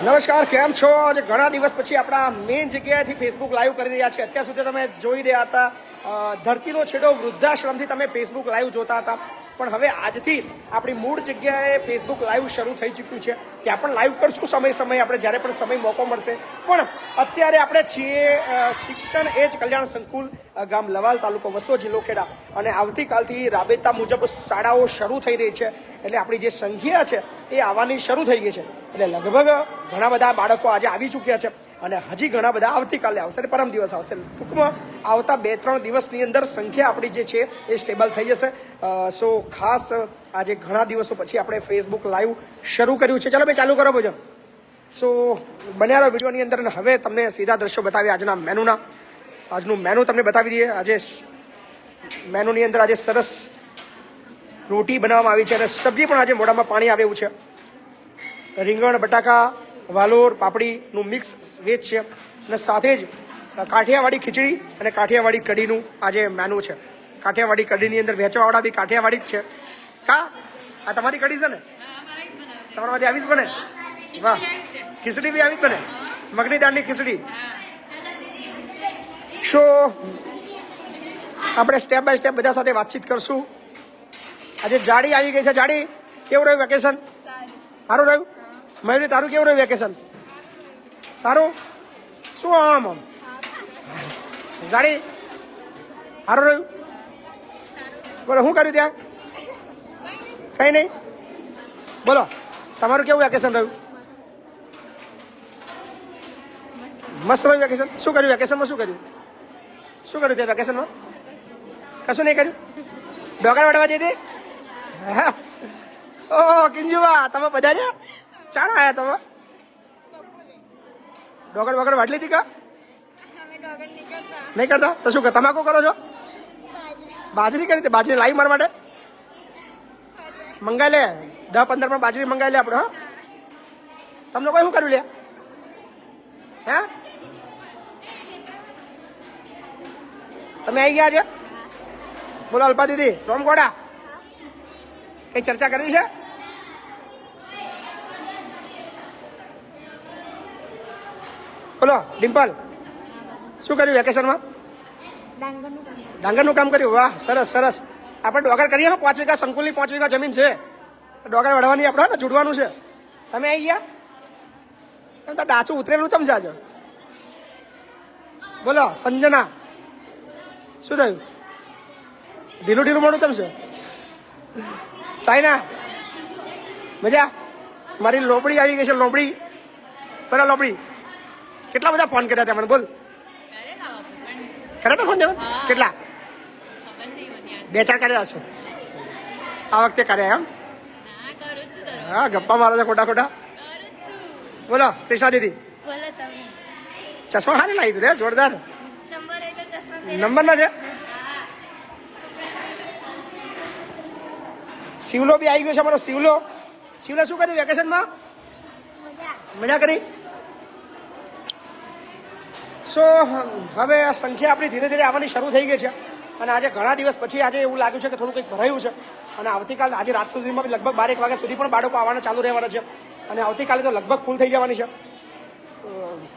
નમસ્કાર, કેમ છો? આજે ઘણા દિવસ પછી આપણા મેઇન જગ્યાએથી ફેસબુક લાઈવ કરી રહ્યા છે. અત્યાર સુધી તમે જોઈ રહ્યા હતા ધરતીનો છેડો વૃદ્ધાશ્રમથી તમે ફેસબુક લાઈવ જોતા હતા, પણ હવે આજથી આપણી મૂળ જગ્યાએ ફેસબુક લાઈવ શરૂ થઈ ચૂક્યું છે. ત્યાં પણ લાઈવ કરશું સમય આપણે જ્યારે પણ સમય મોકો મળશે. પણ અત્યારે આપણે છીએ શિક્ષણ એજ કલ્યાણ સંકુલ, ગામ લવાલ, તાલુકો વસો, જિલ્લો ખેડા. અને આવતીકાલથી રાબેતા મુજબ શાળાઓ શરૂ થઈ રહી છે, એટલે આપણી જે સંખ્યા છે એ આવવાની શરૂ થઈ ગઈ છે. એટલે લગભગ ઘણા બધા બાળકો આજે આવી ચૂક્યા છે અને હજી ઘણા બધા આવતીકાલે આવશે અને પરમ દિવસ આવશે. ટૂંકમાં આવતા 2-3 દિવસની અંદર સંખ્યા આપણી જે છે એ સ્ટેબલ થઈ જશે. સો ખાસ આજે ઘણા દિવસો પછી આપણે ફેસબુક લાઈવ શરૂ કર્યું છે. ચાલો ભાઈ, ચાલુ કરો ભોજન. સો બન્યા રહો વિડીયોની અંદર. હવે તમને સીધા દ્રશ્યો બતાવીએ આજના મેનુના. આજનું મેનુ તમને બતાવી દઈએ. આજે મેનુની અંદર આજે સરસ રોટી બનાવવામાં આવી છે અને સબ્જી પણ આજે મોઢામાં પાણી આવે એવું છે. રીંગણ, બટાકા, વાલોર, પાપડીનું મિક્સ વેજ છે અને સાથે જ કાઠિયાવાડી ખીચડી અને કાઠિયાવાડી કઢીનું આજે મેનુ છે. કાઠિયાવાડી કઢીની અંદર વેચવાવાળા બી કાઠિયાવાડી જ છે. આ તમારી કઢી છે ને? તમારામાંથી આવી જ બને? વાહ, ખીચડી બી આવી જ બને, મગની દાળની ખીચડી. શો આપણે સ્ટેપ બાય સ્ટેપ બધા સાથે વાતચીત કરશું. આજે જાડી આવી ગઈ છે. જાડી, કેવું રહ્યું વેકેશન? સારું રહ્યું? મયુરી, તારું કેવું રહ્યું વેકેશન? તારું શું? આમ જાડી સારું રહ્યું? બોલો, શું કર્યું ત્યાં? કઈ નહીં. બોલો, તમારું કેવું વેકેશન રહ્યું? મસ્ત રહ્યું વેકેશન. શું કર્યું વેકેશનમાં? શું કર્યું ત્યાં વેકેશનમાં? કશું નહીં કર્યું? ડોગર વાળવા જઈ હતી? ઓ કિંજુબા, તમે પધાર્યા? ચાણા આયા તમે? ડોગર વગર વાટલી હતી કા? નહીં કરતા તો શું તમાકુ કરો છો? બાજરી કરી? બાજરી લાવી મારા માટે મંગાઈ લે. 10-15 માં બાજરી મંગાઈ લે આપણે. હા, તમને કોઈ શું કર્યું લે? હે, તમે આવી ગયા છે? બોલો અલ્પા દીદી, રોમગોડા, કઈ ચર્ચા કરી છે? બોલો ડિમ્પલ, શું કર્યું વેકેશનમાં? ડાંગરનું કામ કર્યું. વાહ, સરસ સરસ. આપણે ડોગર કરીએ. 5 વીઘા સંકુલની 5 વીઘા જમીન છે. ડોગર વળવાની આપણે ને જોડવાનું છે. તમે આવી ગયા? એમ તો ડાચું ઉતરેલું ચમ છે આજે? બોલો સંજના, શું થયું? ઢીલું મોડું ચમ છે? ચાઇના મજા? મારી લોપડી આવી ગઈ છે. લોપડી, બરાબર. લોપડી, કેટલા બધા ફોન કર્યા હતા મને? બોલ, કર્યા હતા ફોન? કેટલા? 2-4 કર્યા છે આ વખતે. કર્યા એમ? હા, ગપ્પા મારો છે ખોટા. બોલો કૃષ્ણા દીદી, ચશ્મા હારી લાવી તું રે, જોરદાર. નંબર ના છે? શિવલો બી આવી ગયો છે અમારો. શિવલો શું કર્યું વેકેશનમાં? મજા કરી? સો હવે આ સંખ્યા આપણી ધીરે ધીરે આવવાની શરૂ થઈ ગઈ છે અને આજે ઘણા દિવસ પછી આજે એવું લાગ્યું છે કે થોડું કંઈક ભરાયું છે. અને આવતીકાલ આજે રાત સુધીમાં લગભગ 12-1 વાગ્યા સુધી પણ બાળકો આવવાના ચાલુ રહેવાના છે અને આવતીકાલે તો લગભગ ફૂલ થઈ જવાની છે.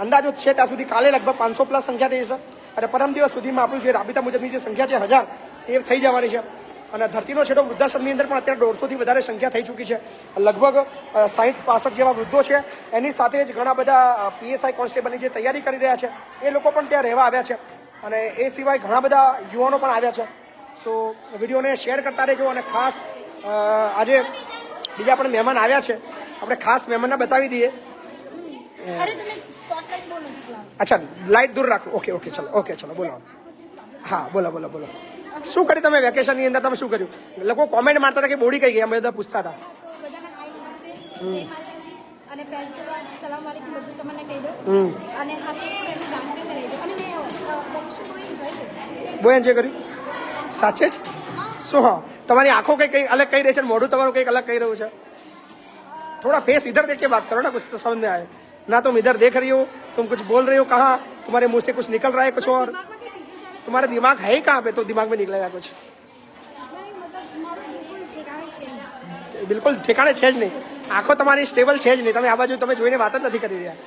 અંદાજો છે ત્યાં સુધી કાલે લગભગ 500+ સંખ્યા થઈ જશે અને પરમ દિવસ સુધીમાં આપણું જે રાબેતા મુજબની જે સંખ્યા છે 1000 એ થઈ જવાની છે. અને ધરતીનો છેડો વૃદ્ધાશ્રમની અંદર પણ અત્યારે 150થી વધારે સંખ્યા થઈ ચૂકી છે. લગભગ 60-65 જેવા વૃદ્ધો છે. એની સાથે જ ઘણા બધા PSI કોન્સ્ટેબલની જે તૈયારી કરી રહ્યા છે એ લોકો પણ ત્યાં રહેવા આવ્યા છે અને એ સિવાય ઘણા બધા યુવાનો પણ આવ્યા છે. સો વિડીયોને શેર કરતા રહેજો. અને ખાસ આજે બીજા પણ મહેમાન આવ્યા છે. આપણે ખાસ મહેમાનને બતાવી દઈએ. અચ્છા, લાઈટ દૂર રાખો. ઓકે ચલો બોલો. હા, બોલો. શું કર્યું તમે વેકેશનની અંદર? તમે શું કર્યું? લોકો કોમેન્ટ મારતા હતા કે બોડી કઈ ગઈ, અમે બધા પૂછતા હતા. બહુ એન્જોય કર્યું? સાચે જ? શું? હા, તમારી આંખો કઈ અલગ કહી રહી છે, મોઢું તમારું કઈક અલગ કહી રહ્યું છે. थोड़ा फेस इधर देख के बात करो ना, कुछ तो समझ में आए ना. तुम इधर देख रही हो, तुम कुछ बोल रही हो, कहाँ तुम्हारे मुंह से कुछ निकल रहा है, कुछ और. तुम्हारा दिमाग है ही कहाँ पे तो दिमाग में निकलेगा कुछ? बिल्कुल ठिकाने છે જ નહીં. આંખો તમારી સ્ટેબલ છે જ નહીં, તમે આ બાજુ તમે જોઈને વાત જ નથી કરી રહ્યા.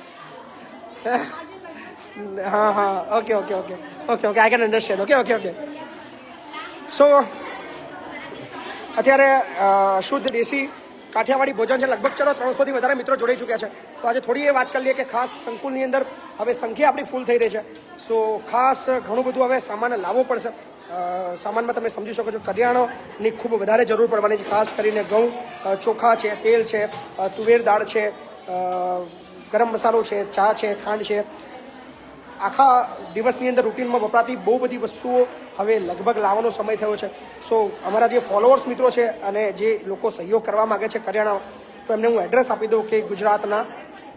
હા હા, okay okay okay okay okay, I can understand. Okay okay okay. So અત્યારે શુદ્ધ દેશી કાઠિયાવાડી ભોજન છે. લગભગ ચલો 300થી વધારે મિત્રો જોડાઈ ચૂક્યા છે. તો આજે થોડી એ વાત કરી લઈએ કે ખાસ સંકુલની અંદર હવે સંખ્યા આપણી ફૂલ થઈ રહી છે. સો ખાસ ઘણું બધું હવે સામાન લાવવો પડશે. સામાનમાં તમે સમજી શકો છો કરિયાણાની ખૂબ વધારે જરૂર પડવાની છે. ખાસ કરીને ઘઉં, ચોખા છે, તેલ છે, તુવેર દાળ છે, ગરમ મસાલો છે, ચા છે, ખાંડ છે. આખા દિવસની અંદર રૂટીનમાં વપરાતી બહુ બધી વસ્તુઓ હવે લગભગ લાવવાનો સમય થયો છે. સો અમારા જે ફોલોઅર્સ મિત્રો છે અને જે લોકો સહયોગ કરવા માગે છે કરિયાણા, તો એમને હું એડ્રેસ આપી દઉં કે ગુજરાતના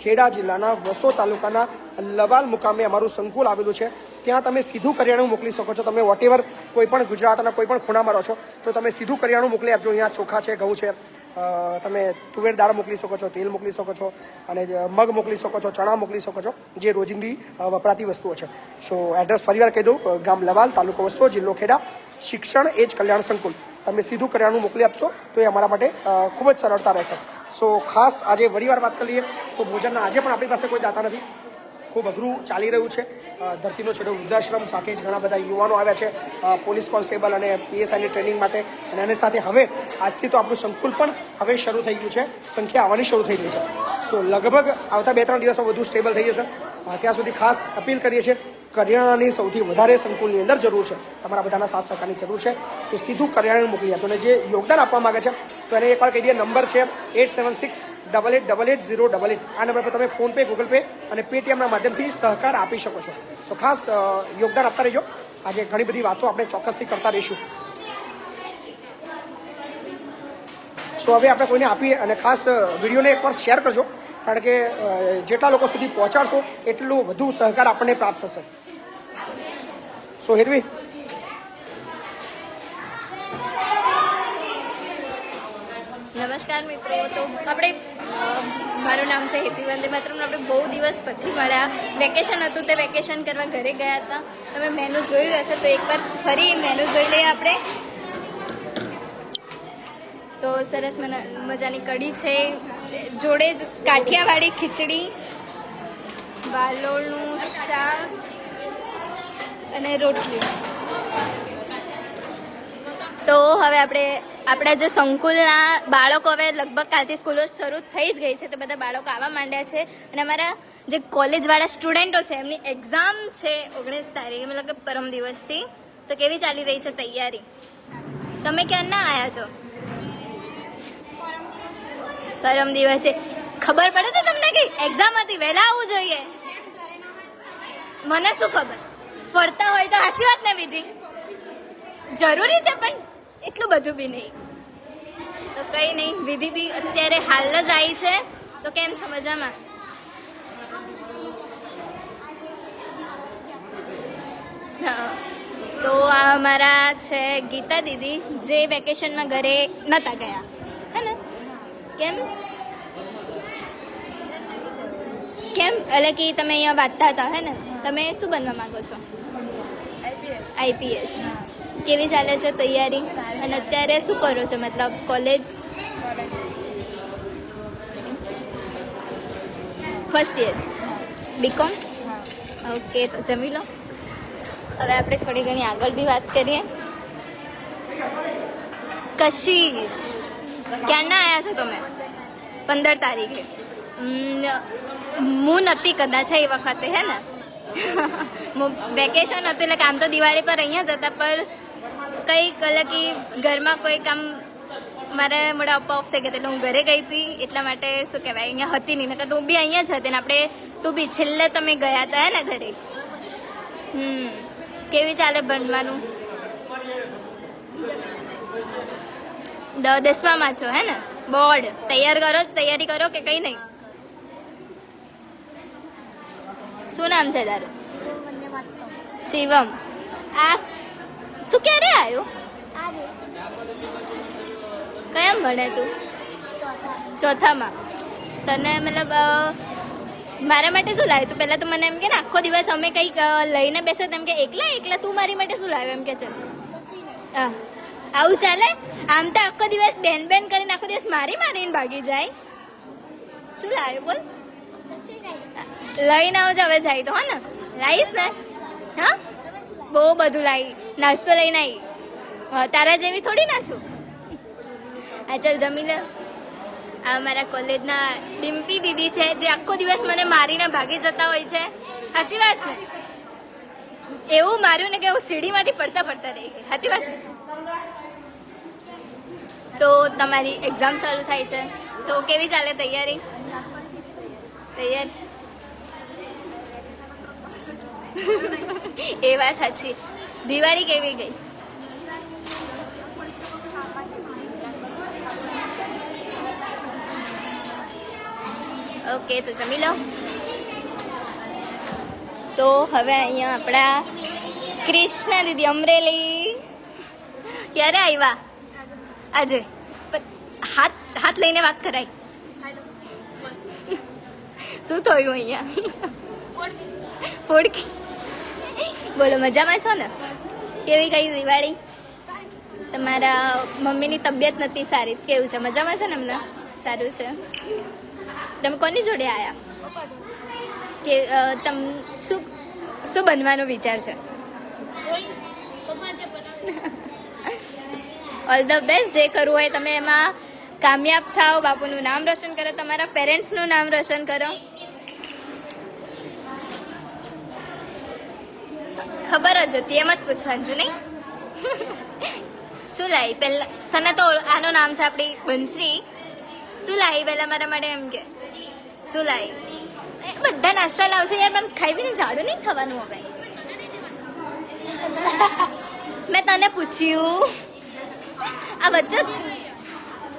ખેડા જિલ્લાના વસો તાલુકાના લવાલ મુકામે અમારું સંકુલ આવેલું છે. ત્યાં તમે સીધું કરિયાણું મોકલી શકો છો. તમે વોટેવર કોઈ પણ ગુજરાતના કોઈ પણ ખૂણામાં રહો છો તો તમે સીધું કરિયાણું મોકલી આપજો. અહીંયા ચોખા છે, ઘઉં છે, તમે તુવેર દાળ મોકલી શકો છો, તેલ મોકલી શકો છો, અને મગ મોકલી શકો છો, ચણા મોકલી શકો છો, જે રોજિંદી વપરાતી વસ્તુઓ છે. સો એડ્રેસ ફરીવાર કહી દઉં, ગામ લવાલ, તાલુકો વસો, જિલ્લો ખેડા, શિક્ષણ એ જ કલ્યાણ સંકુલ. તમે સીધું કરિયાણું મોકલી આપશો તો એ અમારા માટે ખૂબ જ સરળતા રહેશે. સો ખાસ આજે વરીવાર વાત કરી લઈએ તો ભોજનના આજે પણ આપણી પાસે કોઈ દાતા નથી. ખૂબ અઘરું ચાલી રહ્યું છે. ધરતીનો છેડો વૃદ્ધાશ્રમ સાથે જ ઘણા બધા યુવાનો આવ્યા છે પોલીસ કોન્સ્ટેબલ અને પીએસઆઈની ટ્રેનિંગ માટે. અને એની સાથે હવે આજથી તો આપણું સંકુલ પણ હવે શરૂ થઈ ગયું છે. સંખ્યા આવવાની શરૂ થઈ ગઈ છે. સો લગભગ આવતા 2-3 દિવસમાં બધું સ્ટેબલ થઈ જશે. ત્યાં સુધી ખાસ અપીલ કરીએ છીએ, કરિયાણાની સૌથી વધારે સંકુલની અંદર જરૂર છે. તમારા બધાના સાથ સહકારની જરૂર છે. તો સીધું કરિયાણું મોકલી આપો. અને જે યોગદાન આપવા માગે છે તો એને એકવાર કહી દઈએ, નંબર છે 8768888088. આ નંબર પર તમે ફોનપે, ગૂગલ પે અને પેટીએમના માધ્યમથી સહકાર આપી શકો છો. તો ખાસ યોગદાન આપતા રહેજો. આજે ઘણી બધી વાતો આપણે ચોક્કસથી કરતા રહીશું. સો હવે આપણે કોઈને આપીએ અને ખાસ વિડીયોને એકવાર શેર કરજો, કારણ કે જેટલા લોકો સુધી પહોંચાડશો એટલું વધુ સહકાર આપણને પ્રાપ્ત થશે. સો હેતવી, નમસ્કાર મિત્રો. તો આપણે મારું નામ છે હેતવી વંદે માતરમ. આપણે બહુ દિવસ પછી મળ્યા. વેકેશન હતું તે વેકેશન કરવા ઘરે ગયા હતા. તમે મેનુ જોયું હશે તો એકવાર ફરી મેનુ જોઈ લઈએ આપણે. તો સરસ મજાની કઢી છે, જોડે જ કાઠિયાવાડી ખીચડી, વાલોળનું શાક અને રોટલી. તો હવે આપણા જે સંકુલના બાળકો હવે લગભગ કાલથી સ્કૂલો શરૂ થઈ જ ગઈ છે, તો બધા બાળકો આવવા માંડ્યા છે. અને અમારા જે કોલેજવાળા સ્ટુડન્ટો છે એમની એક્ઝામ છે 19 તારીખે, મતલબ કે પરમ દિવસથી. તો કેવી ચાલી રહી છે તૈયારી? તમે ક્યાં ના આવ્યા છો? પરમ દિવસે ખબર પડે છે તમને કે એક્ઝામ હતી, વહેલા આવવું જોઈએ? મને શું ખબર, ફરતા હોય તો સાચી વાત ને વિધિ, જરૂરી છે પણ એટલું બધું બી નહીં. તો કંઈ નહીં, વિધિ બી અત્યારે હાલ જ આવી છે. તો કેમ છો? મજામાં? હા. તો આ અમારા છે ગીતા દીદી, જે વેકેશનમાં ઘરે નહોતા ગયા, હે ને? કેમ એટલે કે તમે અહીંયા વાંચતા હતા, હે ને? તમે શું બનવા માંગો છો? આઈપીએસ. કેવી ચાલે છે તૈયારી? અને અત્યારે શું કરો છો, મતલબ college? First year BCom? Okay, તો જમી લો. હવે આપણે થોડી ઘણી આગળ બી વાત કરીએ. કશીશ, ક્યારના આવ્યા છો તમે? 15 તારીખે. હું નથી કદાચ એ વખતે, હે ને? વેકેશન હતું એટલે કામ તો દિવાળી પર અહીંયા જ હતા, પર કંઈક અલગ ઘરમાં કોઈ કામ મારે મોડા અપ્પા ઓફ થઈ ગયા એટલે હું ઘરે ગઈ હતી. એટલા માટે શું કહેવાય, અહીંયા હતી નહીં, નકર તું બી અહીંયા જ હતી ને. આપણે તું બી છેલ્લે તમે ગયા હતા, હે ને, ઘરે? કેવી ચાલે ભણવાનું? 10માં છો, હે ને? બોર્ડ તૈયારી કરો કે કંઈ નહીં? શું નામ છે તારું? શિવમ. આ તું ક્યારે આવ્યો? કયા ભણે તું? ચોથામાં. તને મતલબ મારા માટે શું લાવ્યું તું? પહેલાં તો મને એમ કે ને આખો દિવસ અમે કંઈક લઈને બેસો તેમ કે એકલા તું મારી માટે શું લાવ્યો એમ કે છે? આવું ચાલે? આમ તો આખો દિવસ બેન કરીને આખો દિવસ મારીને ભાગી જાય. શું લાવ્યો બોલ? લઈને આવજો હવે જાય તો હા ને, લાવીશ ને? હા, બહુ બધું લાવી, નાસ્તો લઈને આવી. તારા જેવી થોડી ના છું. આ ચાલ જમી લે. આ અમારા કોલેજના ડિમ્પી દીદી છે, જે આખો દિવસ મને મારીને ભાગી જતા હોય છે. સાચી વાત ને? એવું માર્યું ને કે હું સીડીમાંથી પડતા પડતા રહી ગઈ. સાચી વાત ને? તો તમારી એક્ઝામ ચાલુ થાય છે, તો કેવી ચાલે તૈયારી? એ વાત સાચી. દિવાળી કેવી ગઈ? ઓકે, તો જમી લો. તો હવે અહીંયા આપણા કૃષ્ણા દીદી અમરેલી ક્યારે આવ્યા? આજે હાથ લઈને વાત કરાય. શું થયું અહીંયા? પોડકી. બોલો, મજામાં છો ને? કેવી ગઈ દિવાળી? તમારા મમ્મીની તબિયત નથી સારી, કેવું છે? મજામાં છે ને એમને? સારું છે. તમે કોની જોડે આવ્યા? કે તમ શું બનવાનો વિચાર છે? All the best. જે કરવું હોય તમે એમાં કામયાબ થાઓ, બાપુનું નામ રોશન કરો, તમારા પેરેન્ટ્સનું નામ રોશન કરો. ખબર જ હતી, એમ જ પૂછવાનું છું નહીં? શું લાવી પહેલા? તને તો આનું નામ છે આપણી બંસરી. શું લાવી પહેલા મારા માટે? એમ કે શું લાવી? બધા નાસ્તા લાવશે યાર, પણ ખાઈ પીને જાડું નહીં થવાનું હવે. મેં તને પૂછ્યું. આ વચ્ચે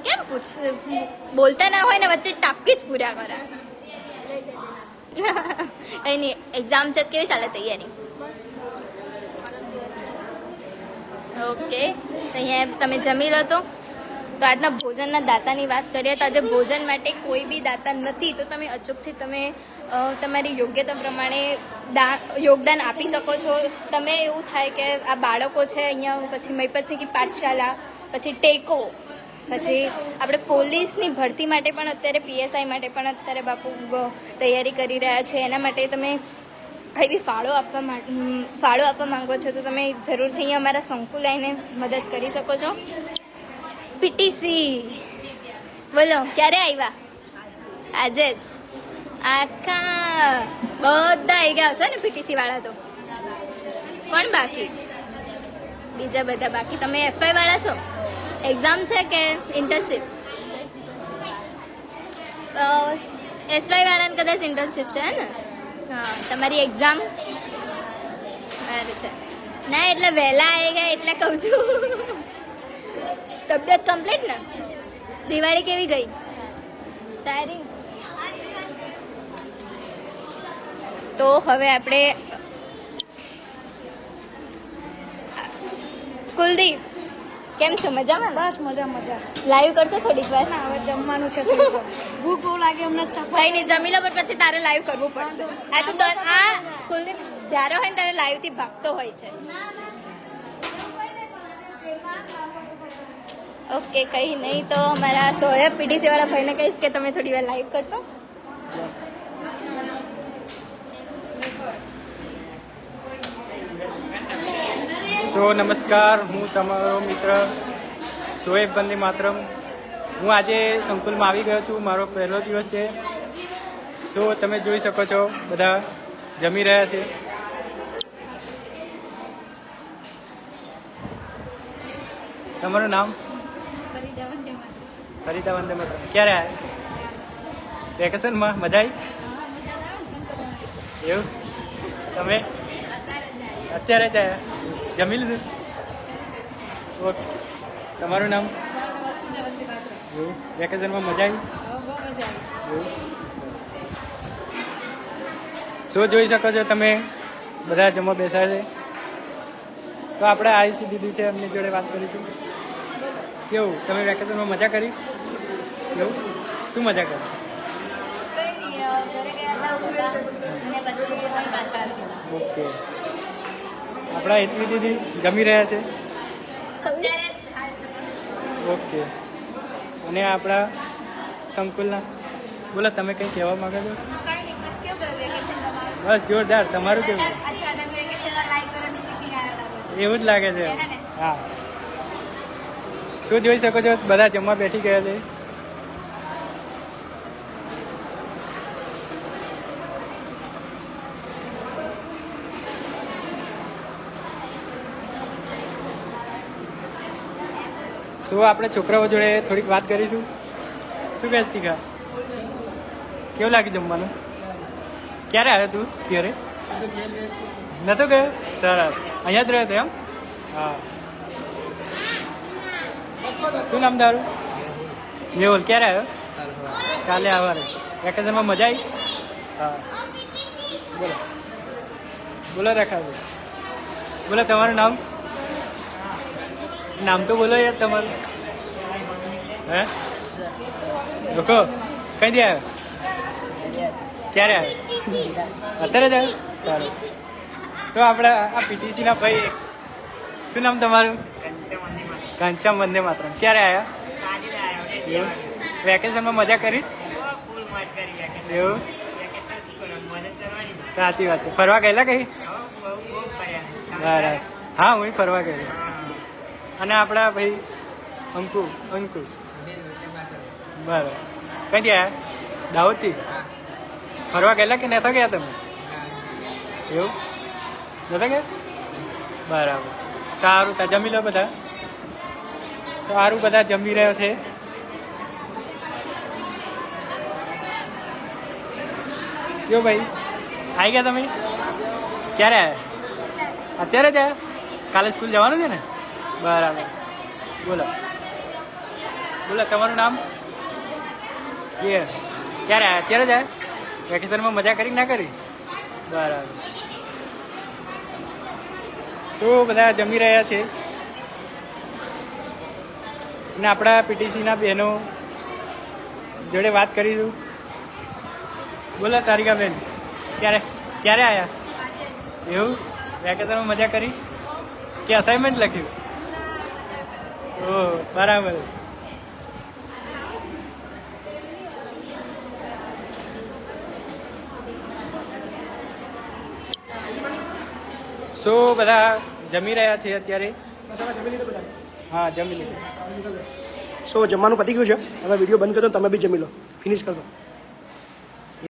કેમ બોલતા ના હોય ને, વચ્ચે ટાપકી જ પૂરા કરે. કઈ નહીં, એક્ઝામ છે. કેવી ચાલે તૈયારી? ઓકે, તો અહીંયા તમે જમી લો. તો આજના ભોજનના દાતાની વાત કરીએ તો આજે ભોજન માટે કોઈ બી દાતા નથી, તો તમે અચૂકથી તમે તમારી યોગ્યતા પ્રમાણે યોગદાન આપી શકો છો. તમે એવું થાય કે આ બાળકો છે અહીંયા, પછી મહિપતસિંહ પાઠશાલા, પછી ટેકો, પછી આપણે પોલીસની ભરતી માટે પણ અત્યારે PSI માટે પણ અત્યારે બાપુ તૈયારી કરી રહ્યા છે. એના માટે તમે કંઈ બી ફાળો આપવા માંગો છો તો તમે જરૂરથી અહીંયા અમારા સંકુલ આવીને મદદ કરી શકો છો. PTC બોલો, ક્યારે આવ્યા? આજે જ. આખા બધા આવી ગયા હશો ને PTC વાળા? તો કોણ બાકી? બીજા બધા બાકી. તમે FY વાળા છો? એક્ઝામ છે કે ઇન્ટર્નશીપ? SY વાળાને કદાચ ઇન્ટર્નશીપ છે ને? હા, તમારી એક્ઝામ છે ના, એટલે વહેલા આવી ગયા એટલે કહું છું. તબિયત કમ્પ્લીટ ને? દિવાળી કેવી ગઈ? સારી. તો હવે આપણે કુલદીપ, કેમ છો? મજામાં? બસ મજા. લાઈવ કરશો થોડીક વાર? ના, હવે જમવાનું છે થોડીક વાર. ભૂખ બહુ લાગે હમણાં જ સફાઈ. કઈ નહીં, જમી લો, પણ પછી તારે લાઈવ કરવું પડશે. આ તું આ કુલદીપ જ્યારે હોય ને ત્યારે લાઈવ થી ભાગતો હોય છે. ઓકે, કઈ નહીં. તો અમારા સોયબ PTC વાળા ભાઈને કહીશ કે તમે થોડી વાર લાઈવ કરશો. નમસ્કાર, હું તમારો મિત્ર શોએબ વંદે માતરમ. હું આજે સંકુલમાં આવી ગયો છું. મારો પહેલો દિવસ છે. તમે જોઈ શકો છો બધા જમી રહ્યા છે. તમારું નામ? ફરીદા વંદે માતરમ. ક્યારે આવ્યા? વેકેશનમાં મજા આવી? એવું? તમે અત્યારે જ આવ્યા? જમી લીધું? ઓકે. તમારું નામ? વેકેશનમાં મજા આવી? શું જોઈ શકો છો તમે બધા જમવા બેસા છે. તો આપણે આયુષી દીદી છે, એમની જોડે વાત કરીશું. કેવું, તમે વેકેશનમાં મજા કરી? એવું? શું મજા કરી? ઓકે. આપણા હેતવી દીદી જમી રહ્યા છે. ઓકે. અને આપણા સંકુલના બોલો તમે કંઈ કહેવા માંગો છો? કઈ નહીં, બસ કેવું ગયું વેકેશન તમારું? બસ જોરદાર. તમારું કેવું? અચ્છા, તમે વેકેશનમાં લાઈક કરવાનું શીખીને આવ્યા લાગો છો. એવું જ લાગે છે. હા. શું જોઈ શકો છો બધા જમવા બેઠી ગયા છે. શું આપણે છોકરાઓ જોડે થોડીક વાત કરીશું? શું કહે તીખા? કેવું લાગે જમવાનું? ક્યારે આવ્યો તું ઘરે? નતો ગયો? સરસ. અહીંયા જ રહ્યો હતો એમ? હા. શું નામ તારું? મેહુલ. ક્યારે આવ્યો? કાલે આવવારે. વેકેશનમાં મજા આવી? હા. બોલો બોલો રેખાભાઈ. બોલો તમારું નામ? નામ તો બોલો યાર તમારું. હે લોકો કઈ આવ્યો? ક્યારે આવ્યો? અત્યારે જ આવ્યો? સારું. તો આપણે આ પીટીસીના ભાઈ, શું નામ તમારું? ઘનશ્યામ વંદે માતરમ. ક્યારે આવ્યા? એવું? વેકેશનમાં મજા કરી? એવું? સાચી વાત છે. ફરવા ગયેલા કઈ? બરાબર. હા, હું ફરવા ગયેલો. અને આપણા ભાઈ અંકુશ. બરાબર. કઈથી આવ્યા? દાહોદથી. ફરવા ગયેલા કે નતા ગયા તમે? એવું? નતા ગયા? બરાબર. સારું. તા જમી લો બધા. સારું, બધા જમી રહ્યો છે. કયો ભાઈ, આવી ગયા તમે? ક્યારે આવ્યા? અત્યારે જ આવ્યા? કાલે સ્કૂલ જવાનું છે ને? બરાબર. બોલો બોલો તમારું નામ? ક્યારે આવ્યા? અત્યારે જ આવ્યા? વેકેશનમાં મજા કરી ના કરી? બરાબર. શું બધા જમી રહ્યા છે? અને આપણા પીટીસીના બહેનો જોડે વાત કરીશું. બોલો સારિકાબેન, ક્યારે આવ્યા? એવું? વેકેશનમાં મજા કરી કે અસાઇનમેન્ટ લખ્યું? ઓહ, બરાબર. શું બધા જમી રહ્યા છે અત્યારે? હા, જમી લીધું. સો જમવાનું પતી ગયું છે. હવે વિડીયો બંધ કરો, તમે બી જમી લો. ફિનિશ કરી દો.